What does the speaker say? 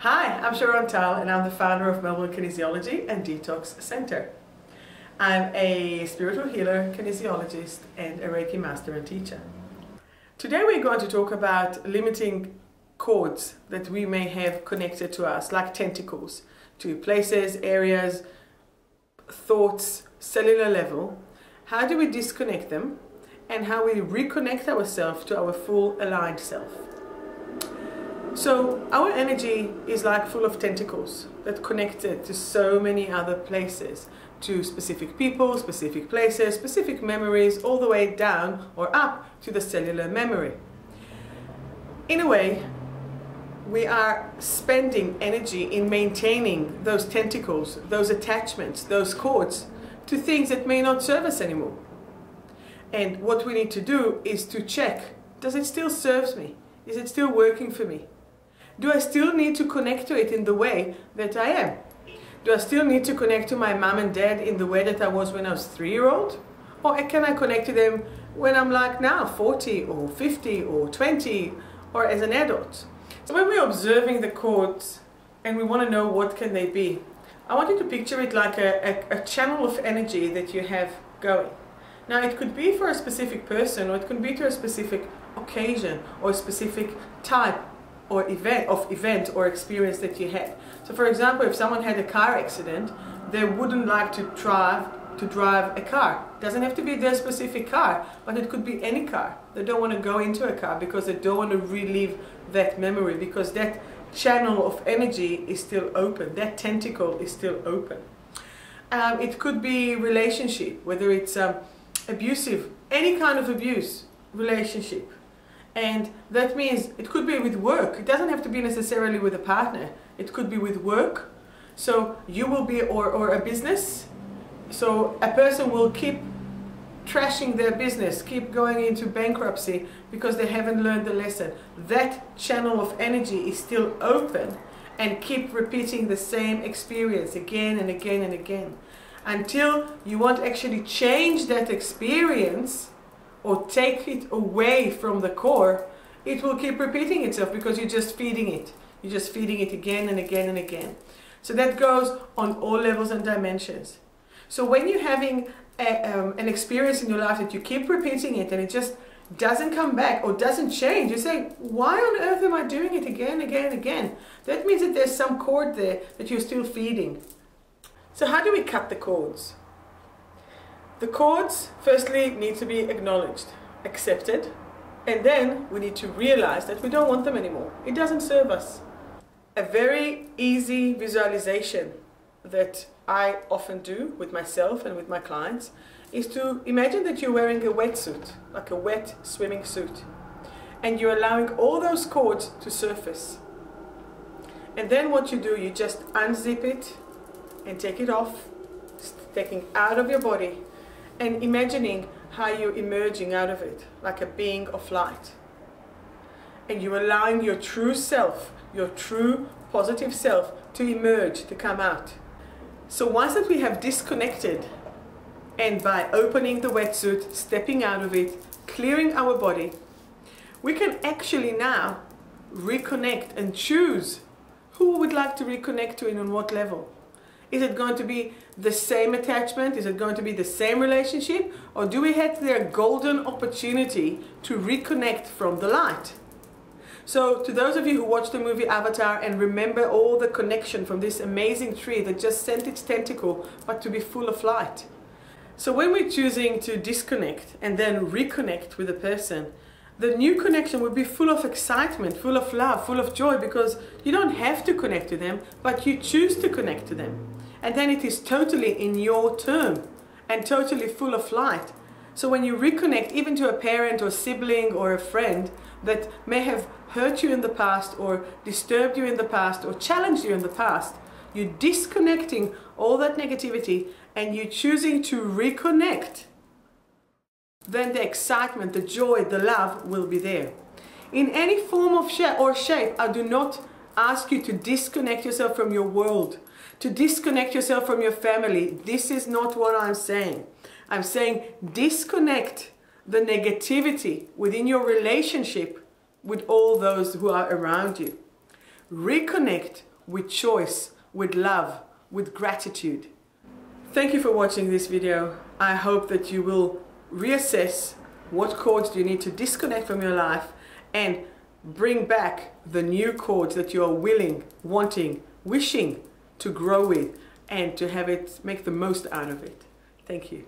Hi, I'm Sharon Tal and I'm the founder of Melbourne Kinesiology and Detox Center. I'm a spiritual healer, kinesiologist and a Reiki master and teacher. Today we're going to talk about limiting cords that we may have connected to us, like tentacles, to places, areas, thoughts, cellular level. How do we disconnect them and how we reconnect ourselves to our full aligned self? So our energy is like full of tentacles that connected to so many other places, to specific people, specific places, specific memories, all the way down or up to the cellular memory. In a way, we are spending energy in maintaining those tentacles, those attachments, those cords to things that may not serve us anymore. And what we need to do is to check, does it still serve me? Is it still working for me? Do I still need to connect to it in the way that I am? Do I still need to connect to my mom and dad in the way that I was when I was 3-year-old? Or can I connect to them when I'm like now, 40 or 50 or 20, or as an adult? So when we're observing the cords and we want to know what can they be, I want you to picture it like a channel of energy that you have going. Now it could be for a specific person, or it could be to a specific occasion or a specific type or event or experience that you had. So for example, if someone had a car accident, they wouldn't like to drive a car. It doesn't have to be their specific car, but it could be any car. They don't want to go into a car because they don't want to relive that memory, because that channel of energy is still open, that tentacle is still open. It could be relationship, whether it's abusive, any kind of abuse relationship. And that means it could be with work. It doesn't have to be necessarily with a partner. It could be with work. So you will be, or a business. So a person will keep trashing their business, keep going into bankruptcy because they haven't learned the lesson. That channel of energy is still open and keep repeating the same experience again and again and again until you won't actually change that experience or take it away from the core. It will keep repeating itself because you're just feeding it. You're just feeding it again and again and again. So that goes on all levels and dimensions. So when you're having an experience in your life that you keep repeating it and it just doesn't come back or doesn't change, you say, why on earth am I doing it again, again, again? That means that there's some cord there that you're still feeding. So how do we cut the cords? The cords, firstly, need to be acknowledged, accepted, and then we need to realize that we don't want them anymore. It doesn't serve us. A very easy visualization that I often do with myself and with my clients is to imagine that you're wearing a wetsuit, like a wet swimming suit, and you're allowing all those cords to surface. And then what you do, you just unzip it and take it off, taking it out of your body, and imagining how you're emerging out of it, like a being of light. And you're allowing your true self, your true positive self to emerge, to come out. So once that we have disconnected, and by opening the wetsuit, stepping out of it, clearing our body, we can actually now reconnect and choose who we would like to reconnect to and on what level. Is it going to be the same attachment? Is it going to be the same relationship? Or do we have their golden opportunity to reconnect from the light? So to those of you who watched the movie Avatar and remember all the connection from this amazing tree that just sent its tentacle but to be full of light. So when we're choosing to disconnect and then reconnect with a person, the new connection will be full of excitement, full of love, full of joy, because you don't have to connect to them, but you choose to connect to them. And then it is totally in your term and totally full of light. So when you reconnect even to a parent or sibling or a friend that may have hurt you in the past or disturbed you in the past or challenged you in the past, you're disconnecting all that negativity and you're choosing to reconnect. Then the excitement, the joy, the love will be there. In any form of shape, I do not ask you to disconnect yourself from your world, to disconnect yourself from your family. This is not what I'm saying. I'm saying disconnect the negativity within your relationship with all those who are around you. Reconnect with choice, with love, with gratitude. Thank you for watching this video. I hope that you will reassess what chords do you need to disconnect from your life and bring back the new chords that you are willing, wanting, wishing to grow with and to have it, make the most out of it. Thank you.